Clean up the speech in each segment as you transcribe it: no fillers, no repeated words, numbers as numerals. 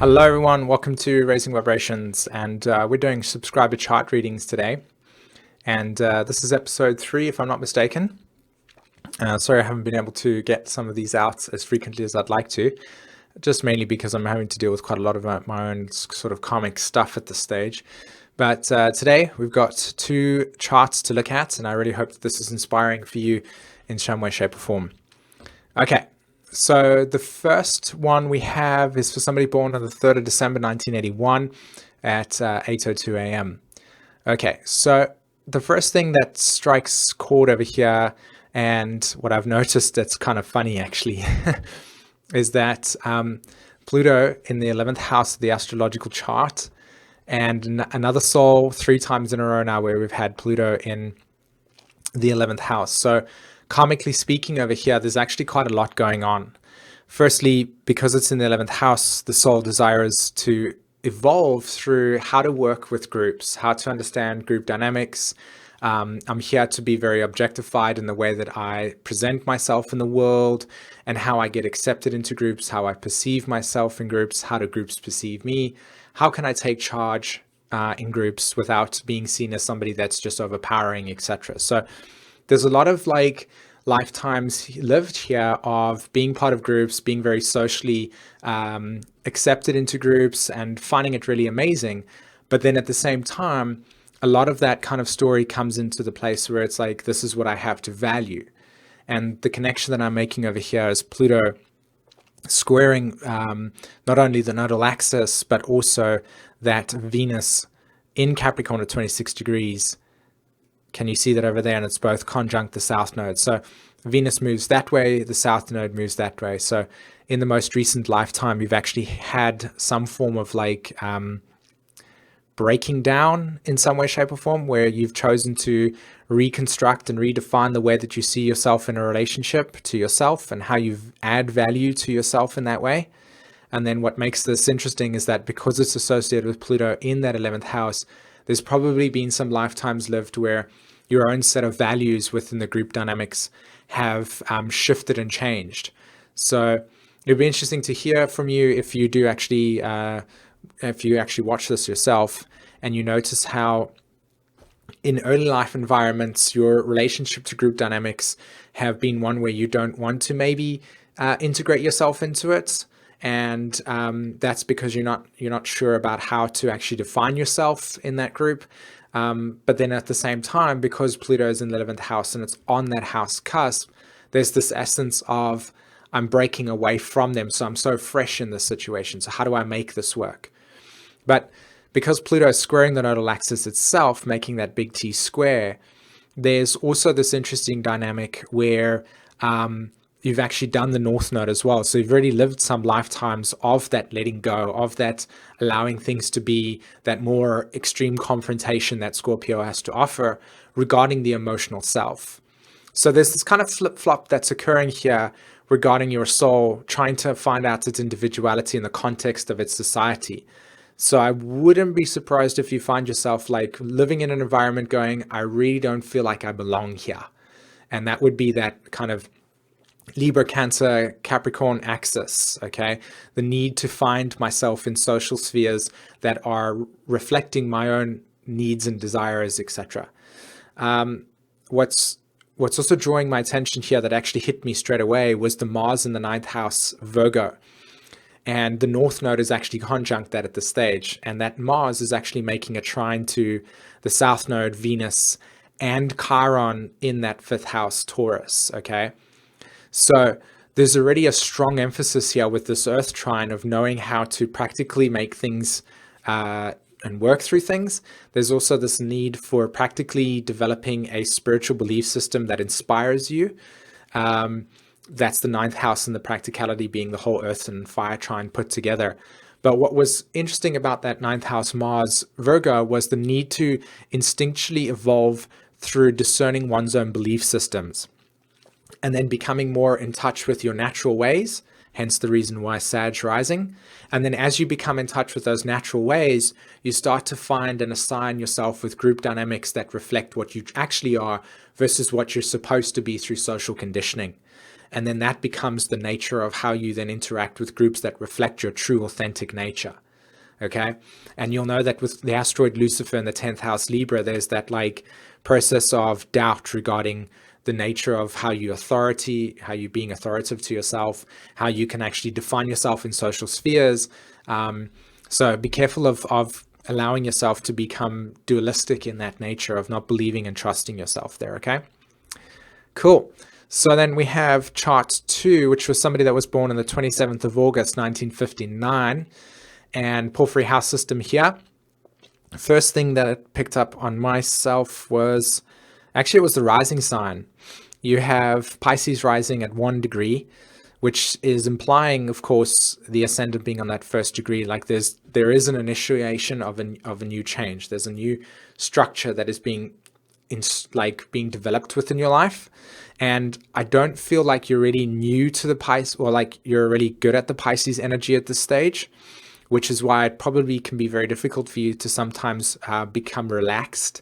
Hello everyone, welcome to Raising Vibrations, and we're doing subscriber chart readings today. And this is episode 3, if I'm not mistaken. Sorry I haven't been able to get some of these out as frequently as I'd like to, just mainly because I'm having to deal with quite a lot of my own sort of karmic stuff at this stage. But today we've got 2 charts to look at, and I really hope that this is inspiring for you in some way, shape or form. Okay. So the first one we have is for somebody born on the 3rd of December 1981 at 8:02 a.m. Okay, so the first thing that strikes chord over here, and what I've noticed that's kind of funny actually, is that Pluto in the 11th house of the astrological chart, and another soul 3 times in a row now where we've had Pluto in the 11th house. So karmically speaking over here, there's actually quite a lot going on. Firstly, because it's in the 11th house, the soul desires to evolve through how to work with groups, how to understand group dynamics. I'm here to be very objectified in the way that I present myself in the world and how I get accepted into groups, how I perceive myself in groups, how do groups perceive me, how can I take charge in groups without being seen as somebody that's just overpowering, etc. So there's a lot of lifetimes lived here of being part of groups, being very socially accepted into groups and finding it really amazing. But then at the same time, a lot of that kind of story comes into the place where it's like, this is what I have to value. And the connection that I'm making over here is Pluto squaring not only the nodal axis, but also that Venus in Capricorn at 26 degrees. Can you see that over there? And it's both conjunct the south node. So Venus moves that way, the south node moves that way. So in the most recent lifetime, you've actually had some form of breaking down in some way, shape or form, where you've chosen to reconstruct and redefine the way that you see yourself in a relationship to yourself and how you add value to yourself in that way. And then what makes this interesting is that because it's associated with Pluto in that 11th house, there's probably been some lifetimes lived where your own set of values within the group dynamics have shifted and changed. So it'd be interesting to hear from you if you do actually, if you actually watch this yourself and you notice how in early life environments, your relationship to group dynamics have been one where you don't want to maybe integrate yourself into it. And that's because you're not sure about how to actually define yourself in that group. But then at the same time, because Pluto is in the 11th house and it's on that house cusp, there's this essence of I'm breaking away from them. So I'm so fresh in this situation. So how do I make this work? But because Pluto is squaring the nodal axis itself, making that big T square, there's also this interesting dynamic where you've actually done the north node as well. So you've already lived some lifetimes of that letting go, of that allowing things to be, that more extreme confrontation that Scorpio has to offer regarding the emotional self. So there's this kind of flip-flop that's occurring here regarding your soul, trying to find out its individuality in the context of its society. So I wouldn't be surprised if you find yourself living in an environment going, I really don't feel like I belong here. And that would be that kind of Libra, Cancer, Capricorn axis, okay? The need to find myself in social spheres that are reflecting my own needs and desires, etc. What's also drawing my attention here that actually hit me straight away was the Mars in the 9th house, Virgo. And the North Node is actually conjunct that at this stage. And that Mars is actually making a trine to the South Node, Venus, and Chiron in that 5th house, Taurus, okay? So there's already a strong emphasis here with this Earth trine of knowing how to practically make things and work through things. There's also this need for practically developing a spiritual belief system that inspires you. That's the 9th house, and the practicality being the whole Earth and fire trine put together. But what was interesting about that 9th house Mars Virgo was the need to instinctually evolve through discerning one's own belief systems, and then becoming more in touch with your natural ways, hence the reason why Sag rising. And then as you become in touch with those natural ways, you start to find and assign yourself with group dynamics that reflect what you actually are versus what you're supposed to be through social conditioning. And then that becomes the nature of how you then interact with groups that reflect your true authentic nature. Okay. And you'll know that with the asteroid Lucifer in the 10th house Libra, there's that like process of doubt regarding the nature of how you being authoritative to yourself, how you can actually define yourself in social spheres. So be careful of allowing yourself to become dualistic in that nature of not believing and trusting yourself there. Okay. Cool. So then we have chart 2, which was somebody that was born on the 27th of August, 1959, and porphyry house system here. First thing that it picked up on myself was, actually it was the rising sign. You have Pisces rising at 1 degree, which is implying, of course, the ascendant being on that first degree. Like there is an initiation of a new change. There's a new structure that is being developed within your life. And I don't feel like you're really new to the Pisces, or like you're really good at the Pisces energy at this stage, which is why it probably can be very difficult for you to sometimes become relaxed.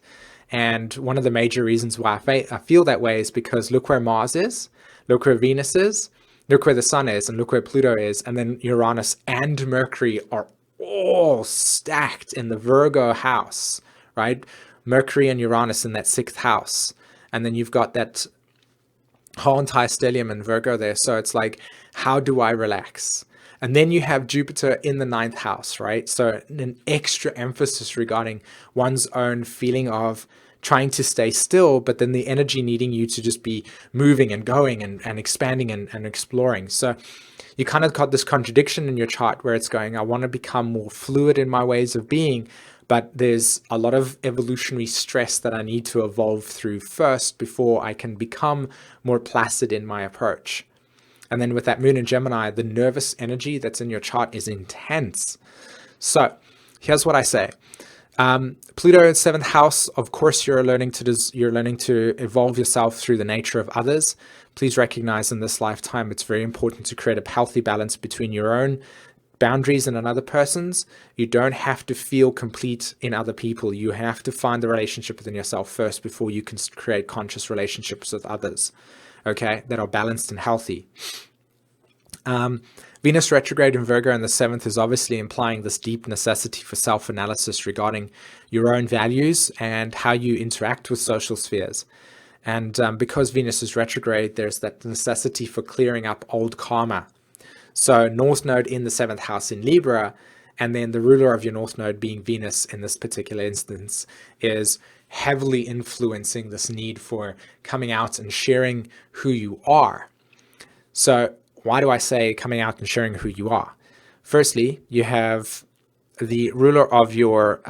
And one of the major reasons why I feel that way is because look where Mars is, look where Venus is, look where the Sun is, and look where Pluto is. And then Uranus and Mercury are all stacked in the Virgo house, right? Mercury and Uranus in that 6th house. And then you've got that whole entire stellium in Virgo there. So it's like, how do I relax? And then you have Jupiter in the 9th house, right? So an extra emphasis regarding one's own feeling of trying to stay still, but then the energy needing you to just be moving and going and expanding and exploring. So you kind of got this contradiction in your chart where it's going, I want to become more fluid in my ways of being, but there's a lot of evolutionary stress that I need to evolve through first before I can become more placid in my approach. And then with that moon in Gemini, the nervous energy that's in your chart is intense. So here's what I say. Pluto in 7th house, of course, you're learning to evolve yourself through the nature of others. Please recognize in this lifetime, it's very important to create a healthy balance between your own boundaries and another person's. You don't have to feel complete in other people. You have to find the relationship within yourself first before you can create conscious relationships with others, okay, that are balanced and healthy. Venus retrograde in Virgo in the 7th is obviously implying this deep necessity for self-analysis regarding your own values and how you interact with social spheres. And because Venus is retrograde, there's that necessity for clearing up old karma. So North Node in the 7th house in Libra, and then the ruler of your North Node being Venus in this particular instance, is heavily influencing this need for coming out and sharing who you are. So why do I say coming out and sharing who you are? Firstly, you have the ruler of your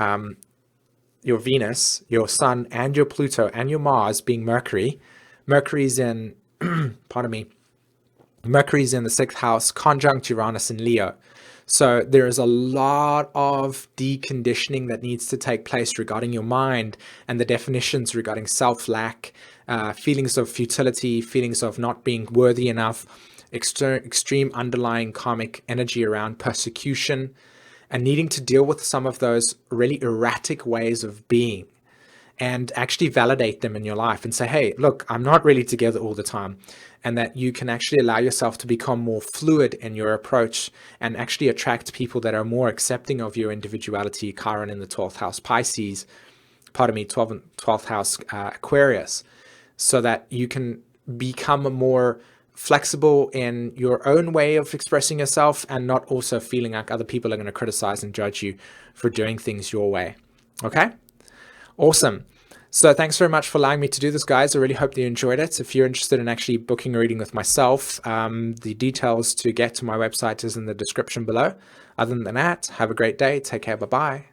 Venus, your Sun, and your Pluto, and your Mars being Mercury. Mercury's in, pardon me, Mercury's in the 6th house, conjunct Uranus in Leo. So there is a lot of deconditioning that needs to take place regarding your mind and the definitions regarding self-lack, feelings of futility, feelings of not being worthy enough, extreme underlying karmic energy around persecution, and needing to deal with some of those really erratic ways of being and actually validate them in your life and say, hey, look, I'm not really together all the time. And that you can actually allow yourself to become more fluid in your approach and actually attract people that are more accepting of your individuality. Chiron in the 12th house Pisces, 12th house Aquarius, so that you can become more flexible in your own way of expressing yourself and not also feeling like other people are going to criticize and judge you for doing things your way. Okay? Awesome. So thanks very much for allowing me to do this, guys. I really hope that you enjoyed it. If you're interested in actually booking a reading with myself, the details to get to my website is in the description below. Other than that, have a great day. Take care. Bye-bye.